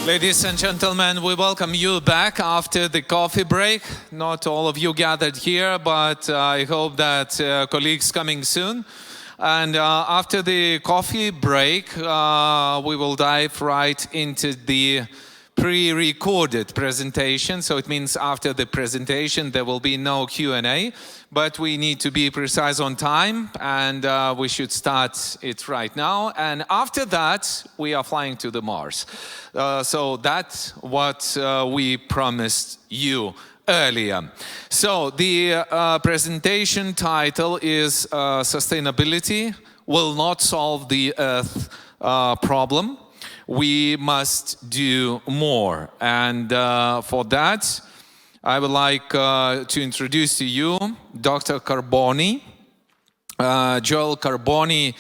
Ladies and gentlemen, we welcome you back after the coffee break. Not all of you gathered here, but I hope that colleagues coming soon. And after the coffee break, we will dive right into the pre-recorded presentation. So it means after the presentation, there will be no Q&A, but we need to be precise on time, and we should start it right now. And after that, we are flying to the Mars. So that's what we promised you earlier. So the presentation title is Sustainability Will Not Solve the Earth Problem. We must do more. And for that, I would like to introduce to you Dr. Carboni. Joel Carboni,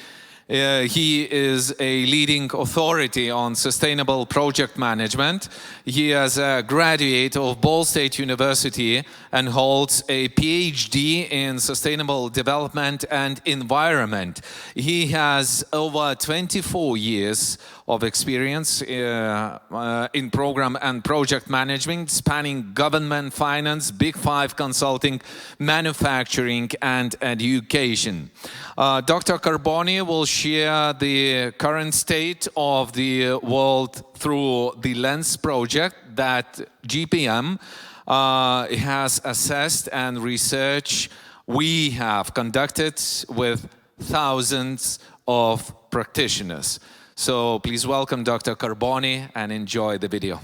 he is a leading authority on sustainable project management. He is a graduate of Ball State University and holds a Ph.D. in sustainable development and environment. He has over 24 years of experience in program and project management, spanning government, finance, Big Five consulting, manufacturing, and education. Dr. Carboni will share the current state of the world through the Lens project that GPM has assessed and research we have conducted with thousands of practitioners. So please welcome Dr. Carboni and enjoy the video.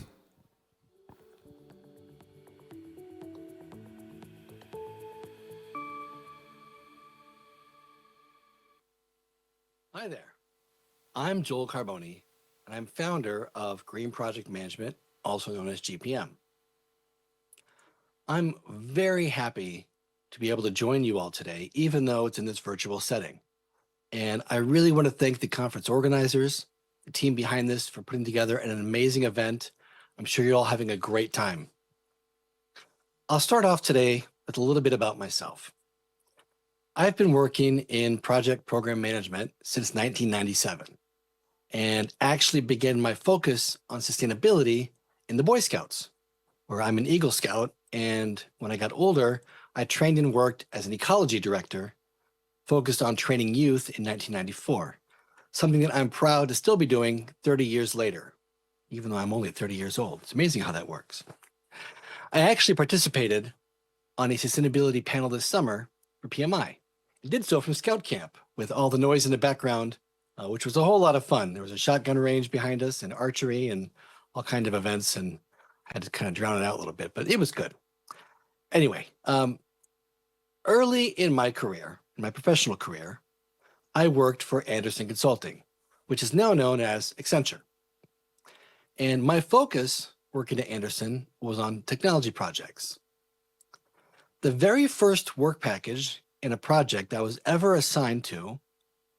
Hi there, I'm Joel Carboni, and I'm founder of Green Project Management, also known as GPM. I'm very happy to be able to join you all today, even though it's in this virtual setting. And I really want to thank the conference organizers, the team behind this, for putting together an amazing event. I'm sure you're all having a great time. I'll start off today with a little bit about myself. I've been working in project program management since 1997 and actually began my focus on sustainability in the Boy Scouts, where I'm an Eagle Scout. And when I got older, I trained and worked as an ecology director, focused on training youth in 1994, something that I'm proud to still be doing 30 years later, even though I'm only 30 years old. It's amazing how that works. I actually participated on a sustainability panel this summer for PMI. I did so from Scout Camp with all the noise in the background, which was a whole lot of fun. There was a shotgun range behind us and archery and all kinds of events, and I had to kind of drown it out a little bit, but it was good. Anyway, early in my career, in my professional career, I worked for Andersen Consulting, which is now known as Accenture. And my focus working at Andersen was on technology projects. The very first work package in a project I was ever assigned to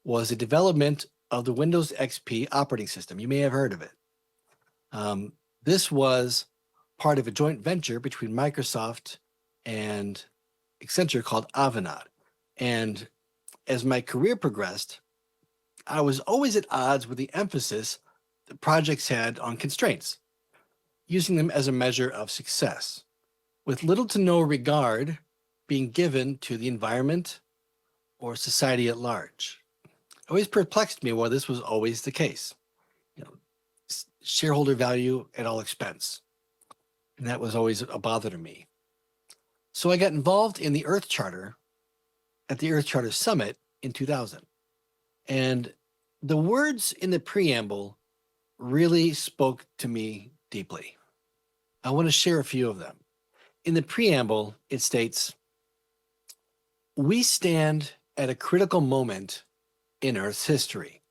was the development of the Windows XP operating system. You may have heard of it. This was part of a joint venture between Microsoft and Accenture called Avanade. And as my career progressed, I was always at odds with the emphasis that projects had on constraints, using them as a measure of success, with little to no regard being given to the environment or society at large. It always perplexed me why this was always the case. Shareholder value at all expense. And that was always a bother to me. So I got involved in the Earth Charter at the Earth Charter Summit in 2000. And the words in the preamble really spoke to me deeply. I want to share a few of them. In the preamble, it states, "We stand at a critical moment in Earth's history,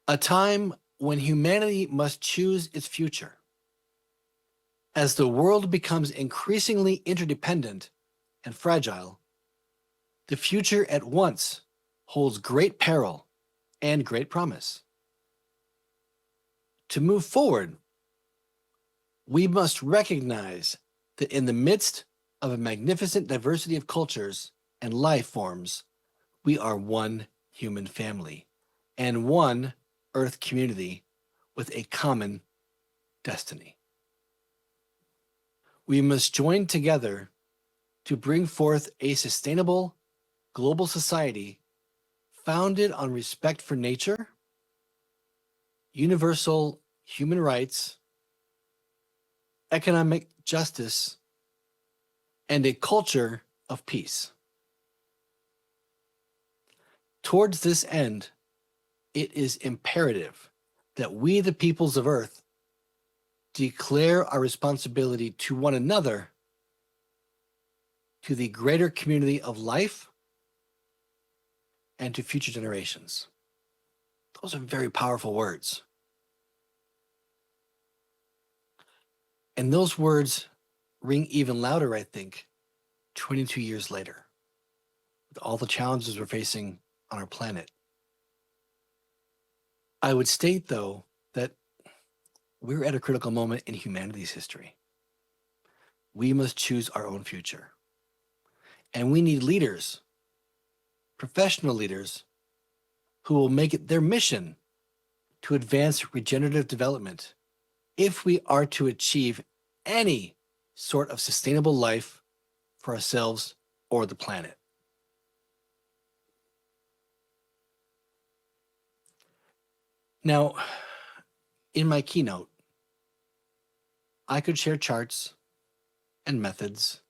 a time when humanity must choose its future. As the world becomes increasingly interdependent and fragile, the future at once holds great peril and great promise. To move forward, we must recognize that in the midst of a magnificent diversity of cultures and life forms, we are one human family and one Earth community with a common destiny. We must join together to bring forth a sustainable global society founded on respect for nature, universal human rights, economic justice, and a culture of peace. Towards this end, it is imperative that we, the peoples of Earth, declare our responsibility to one another, to the greater community of life, and to future generations. Those are very powerful words. And those words ring even louder, I think, 22 years later, with all the challenges we're facing on our planet. I would state, though, that we're at a critical moment in humanity's history. We must choose our own future. And we need leaders, professional leaders, who will make it their mission to advance regenerative development if we are to achieve any sort of sustainable life for ourselves or the planet. Now, in my keynote, I could share charts and methods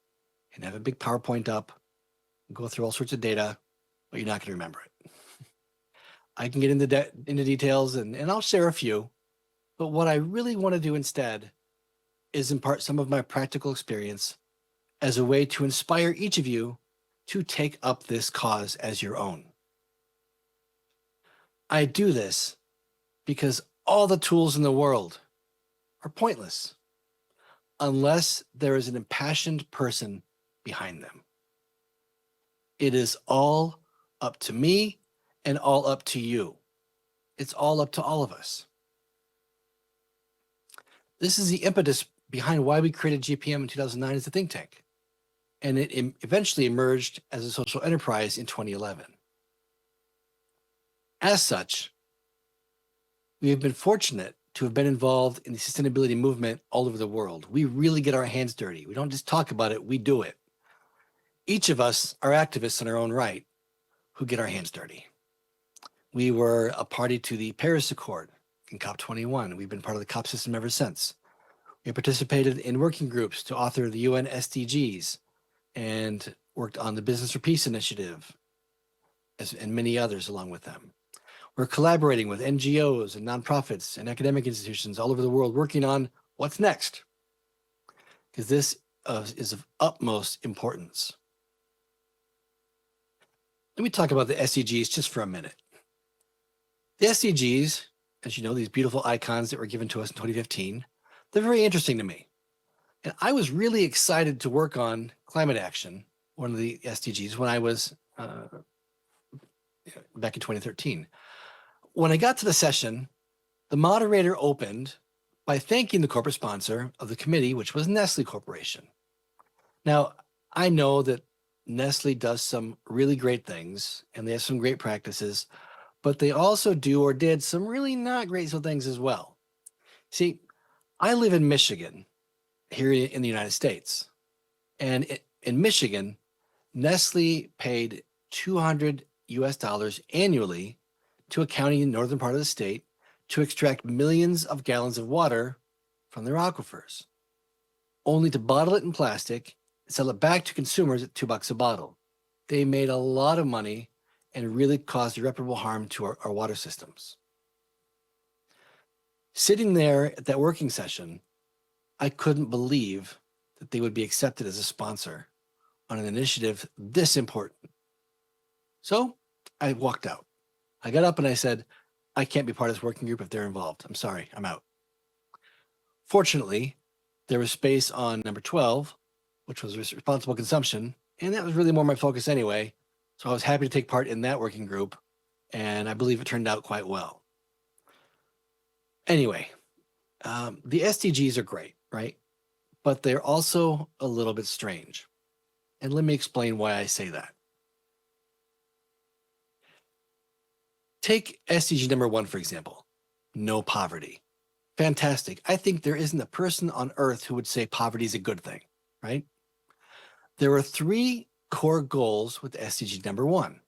and have a big PowerPoint up, and go through all sorts of data, but you're not going to remember it. I can get into details and I'll share a few, but what I really want to do instead is impart some of my practical experience as a way to inspire each of you to take up this cause as your own. I do this because all the tools in the world are pointless unless there is an impassioned person behind them. It is all up to me and all up to you. It's all up to all of us. This is the impetus behind why we created GPM in 2009 as a think tank. And it eventually emerged as a social enterprise in 2011. As such, we have been fortunate to have been involved in the sustainability movement all over the world. We really get our hands dirty. We don't just talk about it, we do it. Each of us are activists in our own right who get our hands dirty. We were a party to the Paris Accord in COP21. We've been part of the COP system ever since. We participated in working groups to author the UN SDGs and worked on the Business for Peace initiative and many others along with them. We're collaborating with NGOs and nonprofits and academic institutions all over the world working on what's next, because this is of utmost importance. Let me talk about the SDGs just for a minute. The SDGs, as you know, these beautiful icons that were given to us in 2015, they're very interesting to me. And I was really excited to work on climate action, one of the SDGs, when I was back in 2013. When I got to the session, the moderator opened by thanking the corporate sponsor of the committee, which was Nestle Corporation. Now, I know that Nestle does some really great things and they have some great practices, but they also do or did some really not great things as well. See, I live in Michigan, here in the United States. And in Michigan, Nestle paid $200 annually to a county in the northern part of the state to extract millions of gallons of water from their aquifers, only to bottle it in plastic and sell it back to consumers at $2 a bottle. They made a lot of money and really caused irreparable harm to our water systems. Sitting there at that working session, I couldn't believe that they would be accepted as a sponsor on an initiative this important. So I walked out. I got up and I said, I can't be part of this working group if they're involved. I'm sorry, I'm out. Fortunately, there was space on number 12, which was responsible consumption, and that was really more my focus anyway. So I was happy to take part in that working group, and I believe it turned out quite well. Anyway, the SDGs are great, right? But they're also a little bit strange. And let me explain why I say that. Take SDG number 1, for example, no poverty. Fantastic. I think there isn't a person on earth who would say poverty is a good thing, right? There are three core goals with SDG number 1.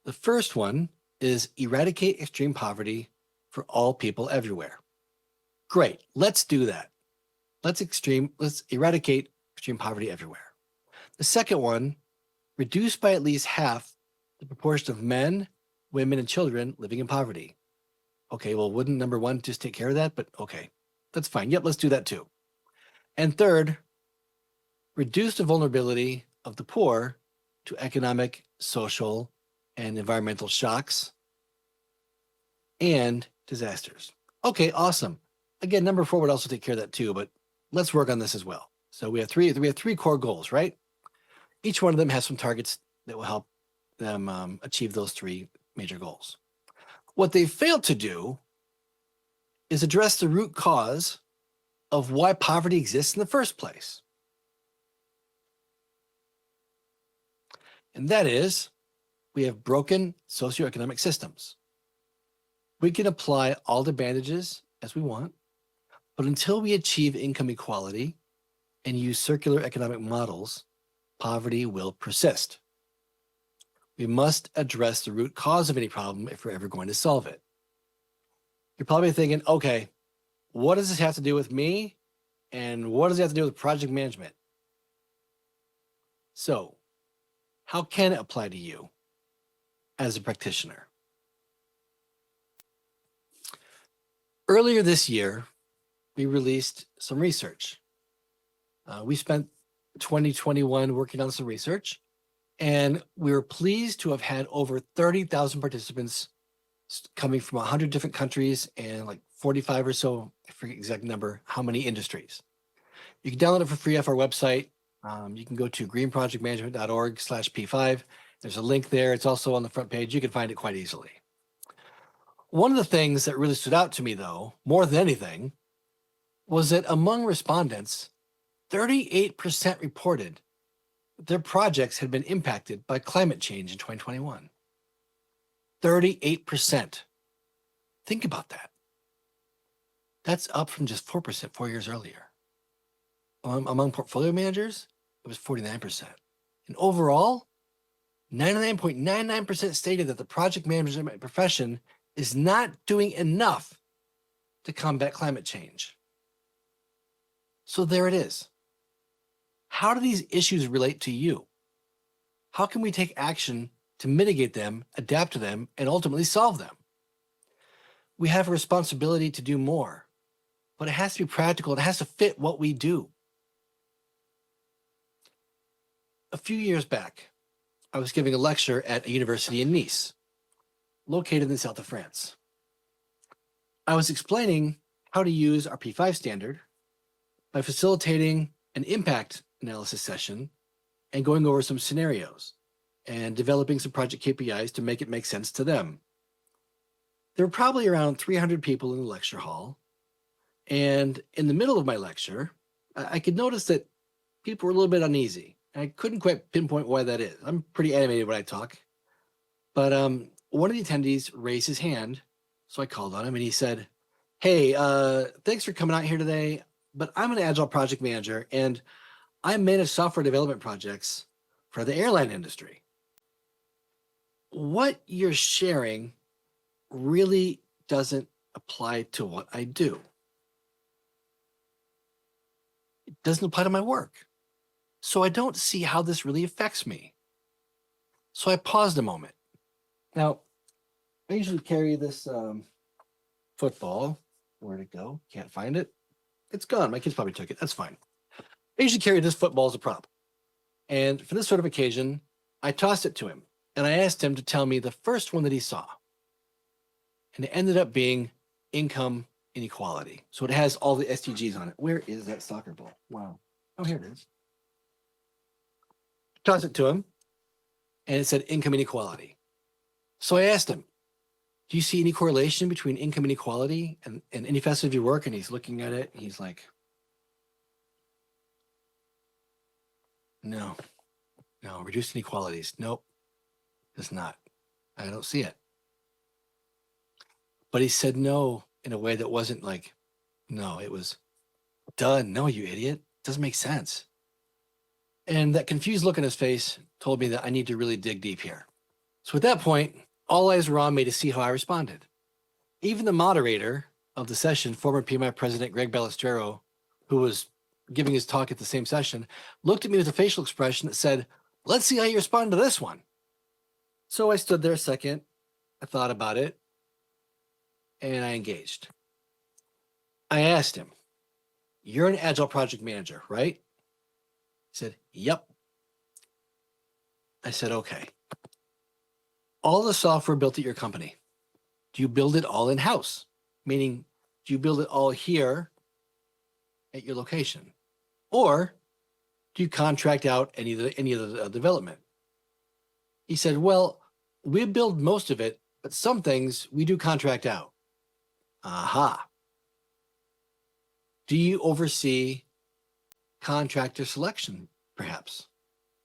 The first one is eradicate extreme poverty for all people everywhere. Great, let's do that. Let's eradicate extreme poverty everywhere. The second one, reduce by at least half the proportion of men, women, and children living in poverty. Okay, well, wouldn't number 1 just take care of that? But okay, that's fine. Yep, let's do that too. And third, reduce the vulnerability of the poor to economic, social, and environmental shocks and disasters. Okay, awesome. Again, number 4 would also take care of that too, but let's work on this as well. So we have three core goals, right? Each one of them has some targets that will help them achieve those 3 major goals. What they failed to do is address the root cause of why poverty exists in the first place. And that is, we have broken socioeconomic systems. We can apply all the advantages as we want, but until we achieve income equality and use circular economic models, poverty will persist. We must address the root cause of any problem if we're ever going to solve it. You're probably thinking, okay, what does this have to do with me? And what does it have to do with project management? So, how can it apply to you as a practitioner? Earlier this year, we released some research. We spent 2021 working on some research, and we were pleased to have had over 30,000 participants coming from 100 different countries and like 45 or so, I forget the exact number, how many industries. You can download it for free off our website. You can go to greenprojectmanagement.org/P5. There's a link there. It's also on the front page. You can find it quite easily. One of the things that really stood out to me, though, more than anything, was that among respondents, 38% reported their projects had been impacted by climate change in 2021. 38%. Think about that. That's up from just 4% 4 years earlier. Among portfolio managers, it was 49%. And overall, 99.99% stated that the project management profession is not doing enough to combat climate change. So there it is. How do these issues relate to you? How can we take action to mitigate them, adapt to them, and ultimately solve them? We have a responsibility to do more, but it has to be practical. It has to fit what we do. A few years back, I was giving a lecture at a university in Nice, located in the south of France. I was explaining how to use our P5 standard by facilitating an impact analysis session and going over some scenarios and developing some project KPIs to make it make sense to them. There were probably around 300 people in the lecture hall. And in the middle of my lecture, I could notice that people were a little bit uneasy. I couldn't quite pinpoint why that is. I'm pretty animated when I talk. But one of the attendees raised his hand, so I called on him and he said, "Hey, thanks for coming out here today, but I'm an agile project manager and I manage software development projects for the airline industry. What you're sharing really doesn't apply to what I do. It doesn't apply to my work. So I don't see how this really affects me." So I paused a moment. Now, I usually carry this football. Where'd it go? Can't find it. It's gone. My kids probably took it. That's fine. I usually carry this football as a prop. And for this sort of occasion, I tossed it to him and I asked him to tell me the first one that he saw. And it ended up being income inequality. So it has all the SDGs on it. Where is that soccer ball? Wow. Oh, here it is. Tossed it to him and it said income inequality. So I asked him, "Do you see any correlation between income inequality and any facet of your work?" And he's looking at it. And he's like, no, reduced inequalities. Nope, it's not. I don't see it. But he said no in a way that wasn't like, no, it was done. No, you idiot. Doesn't make sense. And that confused look on his face told me that I need to really dig deep here. So at that point, all eyes were on me to see how I responded. Even the moderator of the session, former PMI President Greg Balestrero, who was giving his talk at the same session, looked at me with a facial expression that said, "Let's see how you respond to this one." So I stood there a second, I thought about it, and I engaged. I asked him, "You're an Agile project manager, right?" He said, "Yep." I said, "Okay. All the software built at your company, do you build it all in-house? Meaning, do you build it all here at your location? Or do you contract out any of the development?" He said, "Well, we build most of it, but some things we do contract out." Aha. "Do you oversee contractor selection, perhaps?"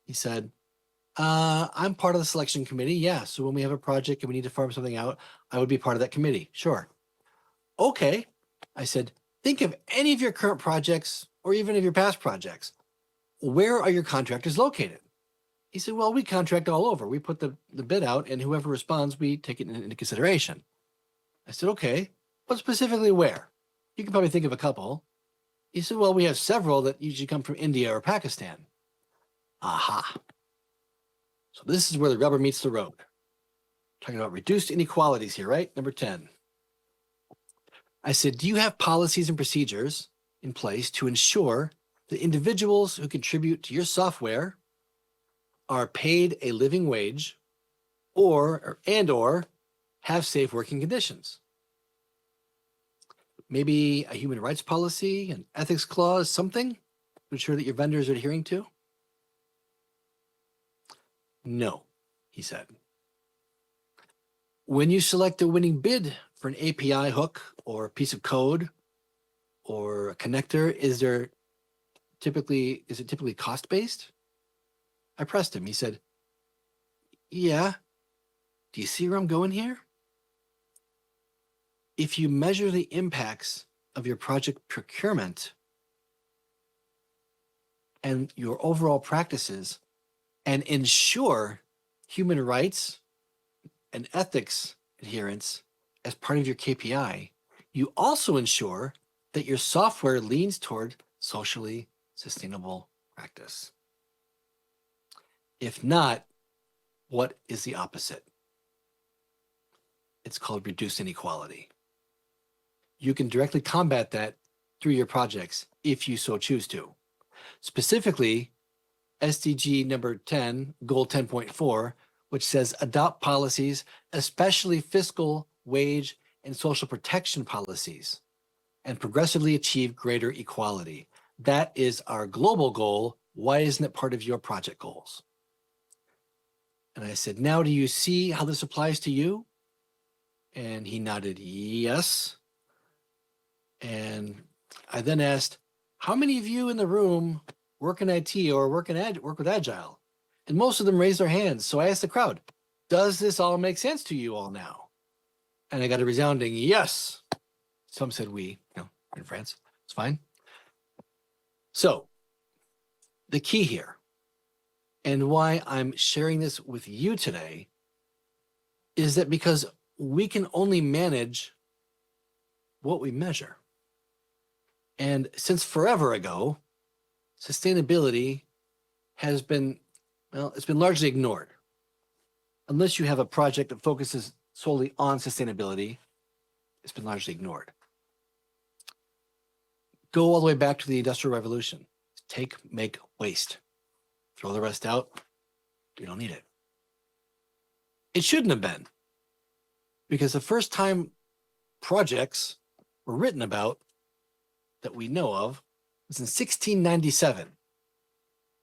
He said, "I'm part of the selection committee. Yeah. So when we have a project and we need to farm something out, I would be part of that committee. Sure." "Okay." I said, "Think of any of your current projects or even of your past projects. Where are your contractors located?" He said, "Well, we contract all over. We put the bid out and whoever responds, we take it into consideration." I said, "Okay, but specifically where?" You can probably think of a couple. He said, "Well, we have several that usually come from India or Pakistan." Aha. So this is where the rubber meets the road. Talking about reduced inequalities here, right? Number 10. I said, "Do you have policies and procedures in place to ensure that individuals who contribute to your software are paid a living wage or have safe working conditions? Maybe a human rights policy, an ethics clause, something to ensure that your vendors are adhering to?" "No," he said. "When you select a winning bid for an API hook or a piece of code or a connector, is it typically cost-based?" I pressed him. He said, "Yeah. Do you see where I'm going here? If you measure the impacts of your project procurement and your overall practices and ensure human rights and ethics adherence as part of your KPI, you also ensure that your software leans toward socially sustainable practice. If not, what is the opposite? It's called reduced inequality. You can directly combat that through your projects if you so choose to. Specifically, SDG number 10, goal 10.4, which says adopt policies, especially fiscal, wage, and social protection policies, and progressively achieve greater equality. That is our global goal. Why isn't it part of your project goals? And I said, "Now do you see how this applies to you?" And he nodded yes. And I then asked, "How many of you in the room work in IT or work with Agile?" And most of them raised their hands. So I asked the crowd, "Does this all make sense to you all now?" And I got a resounding yes. Some said we, in France. It's fine. So the key here, and why I'm sharing this with you today, is that because we can only manage what we measure. And since forever ago, sustainability has been, it's been largely ignored. Unless you have a project that focuses solely on sustainability, it's been largely ignored. Go all the way back to the Industrial Revolution. Take, make, waste. Throw the rest out. You don't need it. It shouldn't have been, because the first time projects were written about that we know of was in 1697,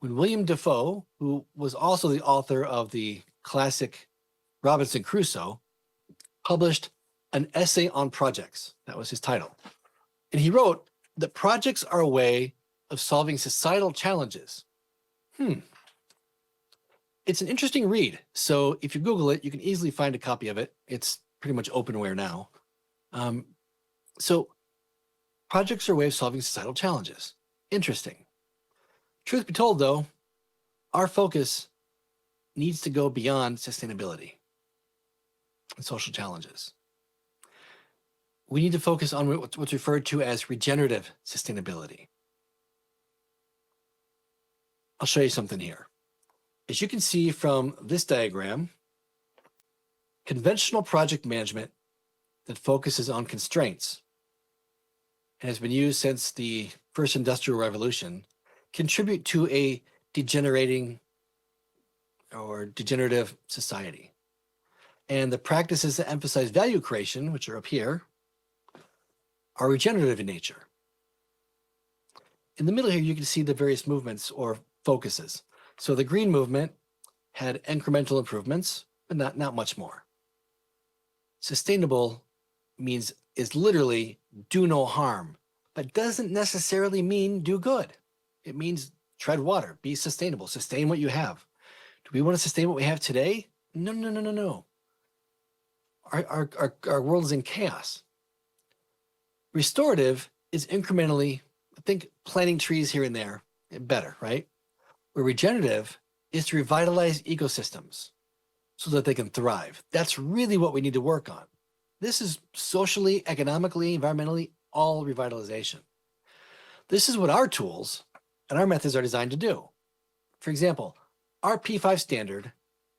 when William Defoe, who was also the author of the classic Robinson Crusoe, published an essay on projects. That was his title. And he wrote that projects are a way of solving societal challenges. It's an interesting read. So if you Google it, you can easily find a copy of it. It's pretty much openware now. So projects are a way of solving societal challenges. Interesting. Truth be told, though, our focus needs to go beyond sustainability and social challenges. We need to focus on what's referred to as regenerative sustainability. I'll show you something here. As you can see from this diagram, conventional project management that focuses on constraints and has been used since the first industrial revolution contribute to a degenerative society. And the practices that emphasize value creation, which are up here, are regenerative in nature. In the middle here, you can see the various movements or focuses. So the green movement had incremental improvements, but not much more. Sustainable is literally do no harm, but doesn't necessarily mean do good. It means tread water, be sustainable, sustain what you have. Do we want to sustain what we have today? No. Our world is in chaos. Restorative is incrementally, I think, planting trees here and there, better, right? Where regenerative is to revitalize ecosystems so that they can thrive. That's really what we need to work on. This is socially, economically, environmentally, all revitalization. This is what our tools and our methods are designed to do. For example, our P5 standard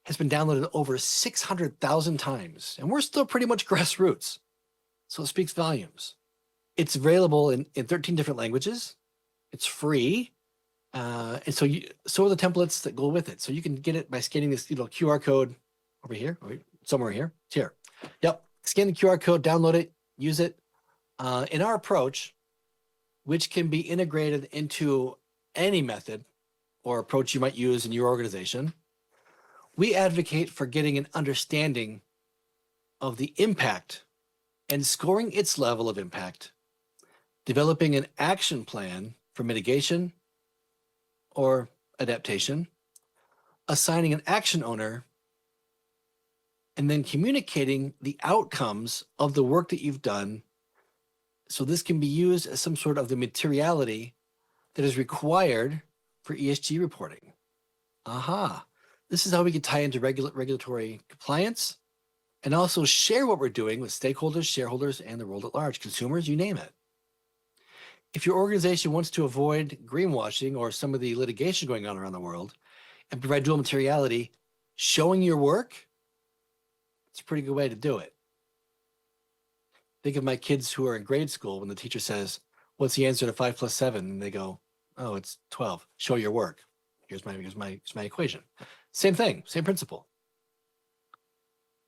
has been downloaded over 600,000 times, and we're still pretty much grassroots. So it speaks volumes. It's available in 13 different languages. It's free. And so are the templates that go with it. So you can get it by scanning this QR code over here, somewhere here. It's here. Yep. Scan the QR code, download it, use it. In our approach, which can be integrated into any method or approach you might use in your organization, we advocate for getting an understanding of the impact and scoring its level of impact, developing an action plan for mitigation or adaptation, assigning an action owner, and then communicating the outcomes of the work that you've done. So this can be used as some sort of the materiality that is required for ESG reporting. This is how we can tie into regulatory compliance and also share what we're doing with stakeholders, shareholders, and the world at large, consumers, you name it. If your organization wants to avoid greenwashing or some of the litigation going on around the world and provide dual materiality, showing your work, it's a pretty good way to do it. Think of my kids who are in grade school when the teacher says, what's the answer to 5 plus 7? And they go, oh, it's 12. Show your work. Here's my equation. Same thing, same principle.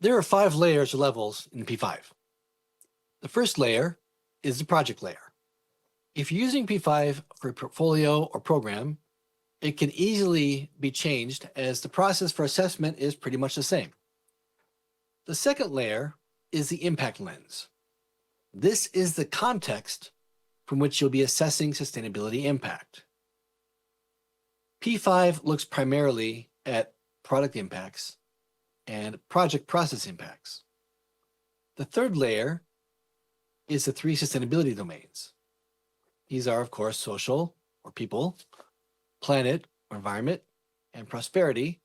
There are 5 layers or levels in P5. The first layer is the project layer. If you're using P5 for a portfolio or program, it can easily be changed as the process for assessment is pretty much the same. The second layer is the impact lens. This is the context from which you'll be assessing sustainability impact. P5 looks primarily at product impacts and project process impacts. The third layer is the 3 sustainability domains. These are, of course, social or people, planet or environment, and prosperity,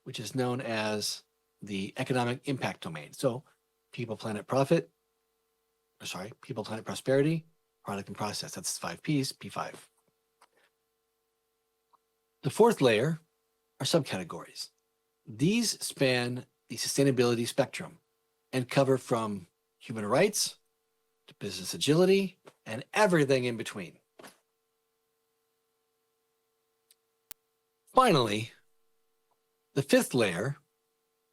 which is known as the economic impact domain. So people, planet, people, planet, prosperity, product, and process. That's 5 Ps, P5. The fourth layer are subcategories. These span the sustainability spectrum and cover from human rights to business agility and everything in between. Finally, the fifth layer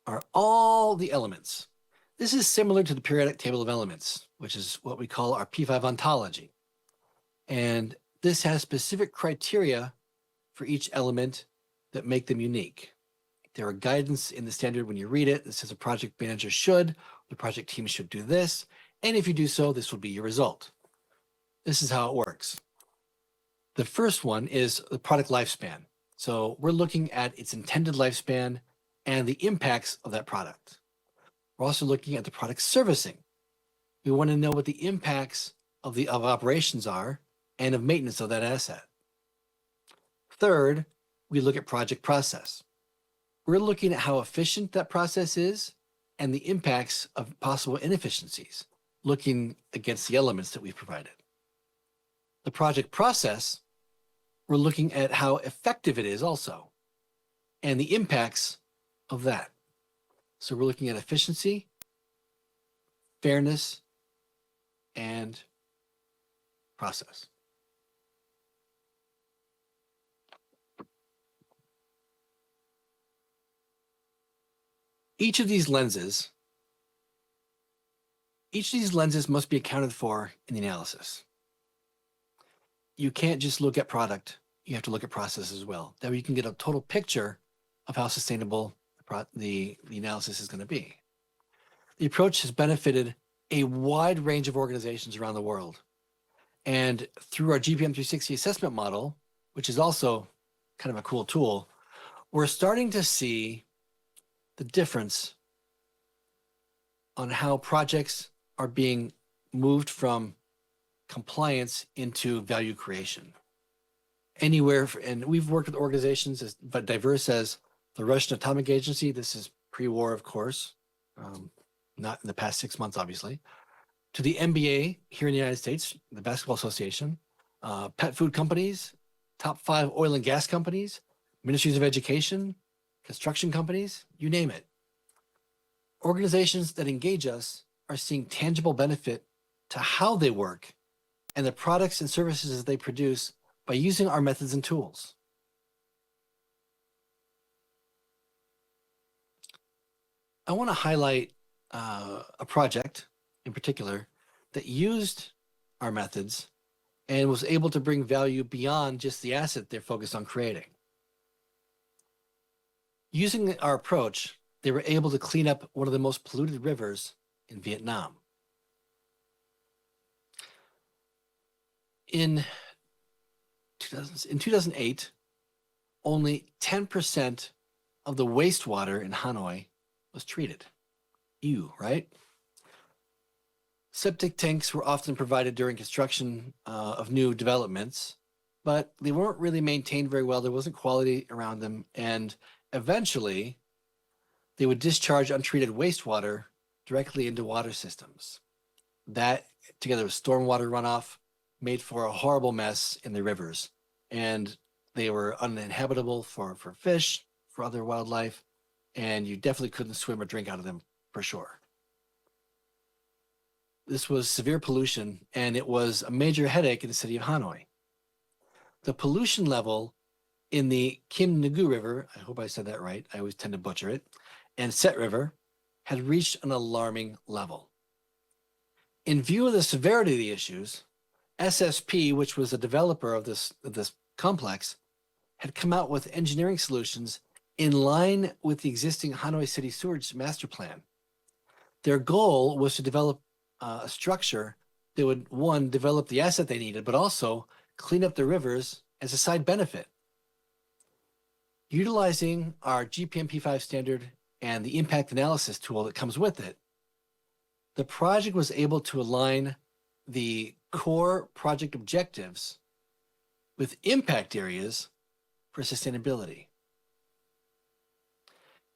are all the elements. This is similar to the periodic table of elements, which is what we call our P5 ontology. And this has specific criteria for each element that make them unique. There are guidance in the standard when you read it that says a project manager should, the project team should do this, and if you do so, this will be your result. This is how it works. The first one is the product lifespan. So we're looking at its intended lifespan and the impacts of that product. We're also looking at the product servicing. We want to know what the impacts of operations are and of maintenance of that asset. Third, we look at project process. We're looking at how efficient that process is and the impacts of possible inefficiencies, looking against the elements that we've provided. The project process, we're looking at how effective it is also, and the impacts of that. So we're looking at efficiency, fairness, and process. Each of these lenses must be accounted for in the analysis. You can't just look at product, you have to look at process as well. That way you can get a total picture of how sustainable the analysis is going to be. The approach has benefited a wide range of organizations around the world. And through our GPM 360 assessment model, which is also kind of a cool tool, we're starting to see the difference on how projects are being moved from compliance into value creation. And we've worked with organizations as diverse as the Russian Atomic Agency. This is pre-war, of course, not in the past 6 months, obviously, to the NBA here in the United States, the Basketball Association, pet food companies, top 5 oil and gas companies, ministries of education, construction companies, you name it. Organizations that engage us are seeing tangible benefit to how they work and the products and services that they produce by using our methods and tools. I want to highlight a project in particular that used our methods and was able to bring value beyond just the asset they're focused on creating. Using our approach, they were able to clean up one of the most polluted rivers in Vietnam. In 2008, only 10% of the wastewater in Hanoi was treated. Ew, right? Septic tanks were often provided during construction of new developments, but they weren't really maintained very well. There wasn't quality around them. And eventually, they would discharge untreated wastewater directly into water systems. That, together with stormwater runoff, made for a horrible mess in the rivers. And they were uninhabitable for fish, for other wildlife, and you definitely couldn't swim or drink out of them for sure. This was severe pollution, and it was a major headache in the city of Hanoi. The pollution level in the Kim Nagu River, I hope I said that right, I always tend to butcher it, and Set River had reached an alarming level. In view of the severity of the issues, SSP, which was a developer of this complex, had come out with engineering solutions in line with the existing Hanoi City Sewage Master Plan. Their goal was to develop a structure that would, one, develop the asset they needed, but also clean up the rivers as a side benefit. Utilizing our GPM P5 standard and the impact analysis tool that comes with it, the project was able to align the core project objectives with impact areas for sustainability.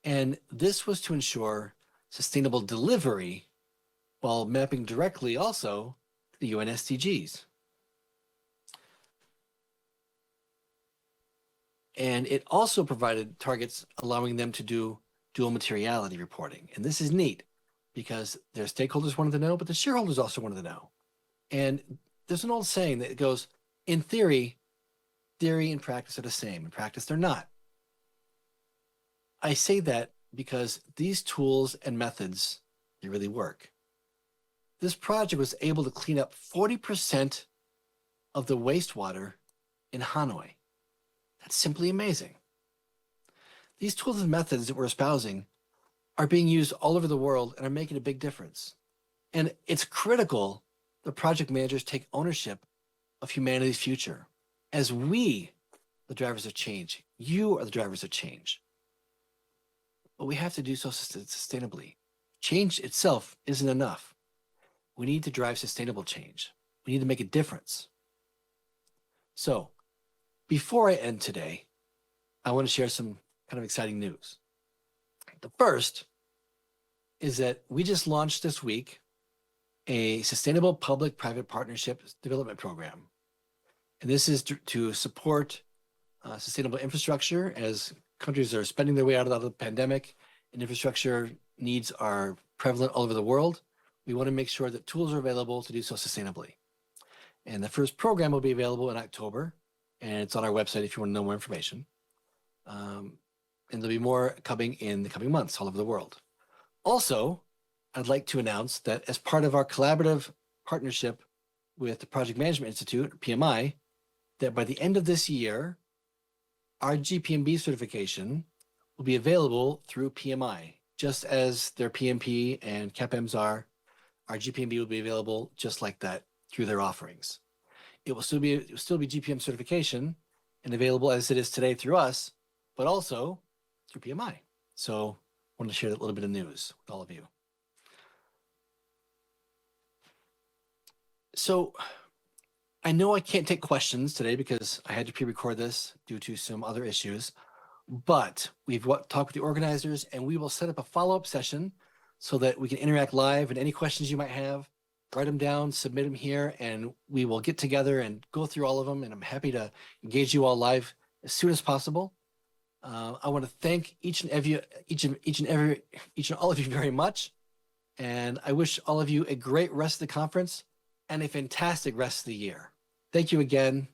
And this was to ensure sustainable delivery while mapping directly also to the UN SDGs. And it also provided targets allowing them to do dual materiality reporting. And this is neat because their stakeholders wanted to know, but the shareholders also wanted to know. And there's an old saying that goes, in theory and practice are the same. In practice, they're not. I say that because these tools and methods, they really work. This project was able to clean up 40% of the wastewater in Hanoi. That's simply amazing. These tools and methods that we're espousing are being used all over the world and are making a big difference. And it's critical that project managers take ownership of humanity's future. As we, the drivers of change, you are the drivers of change. But we have to do so sustainably. Change itself isn't enough. We need to drive sustainable change. We need to make a difference. So before I end today, I want to share some kind of exciting news. The first is that we just launched this week a sustainable public-private partnership development program. And this is to support sustainable infrastructure as countries are spending their way out of the pandemic and infrastructure needs are prevalent all over the world. We want to make sure that tools are available to do so sustainably. And the first program will be available in October, and it's on our website if you want to know more information. And there'll be more coming in the coming months all over the world. Also, I'd like to announce that as part of our collaborative partnership with the Project Management Institute, PMI, that by the end of this year, our GPMB certification will be available through PMI, just as their PMP and CAPMs are. Our GPMB will be available just like that through their offerings. It will still be GPM certification and available as it is today through us, but also through PMI. So I want to share that little bit of news with all of you. So I know I can't take questions today because I had to pre-record this due to some other issues, but we've talked with the organizers and we will set up a follow-up session so that we can interact live, and any questions you might have, write them down, submit them here, and we will get together and go through all of them. And I'm happy to engage you all live as soon as possible. I want to thank each and all of you very much. And I wish all of you a great rest of the conference and a fantastic rest of the year. Thank you again.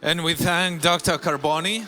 And we thank Dr. Carboni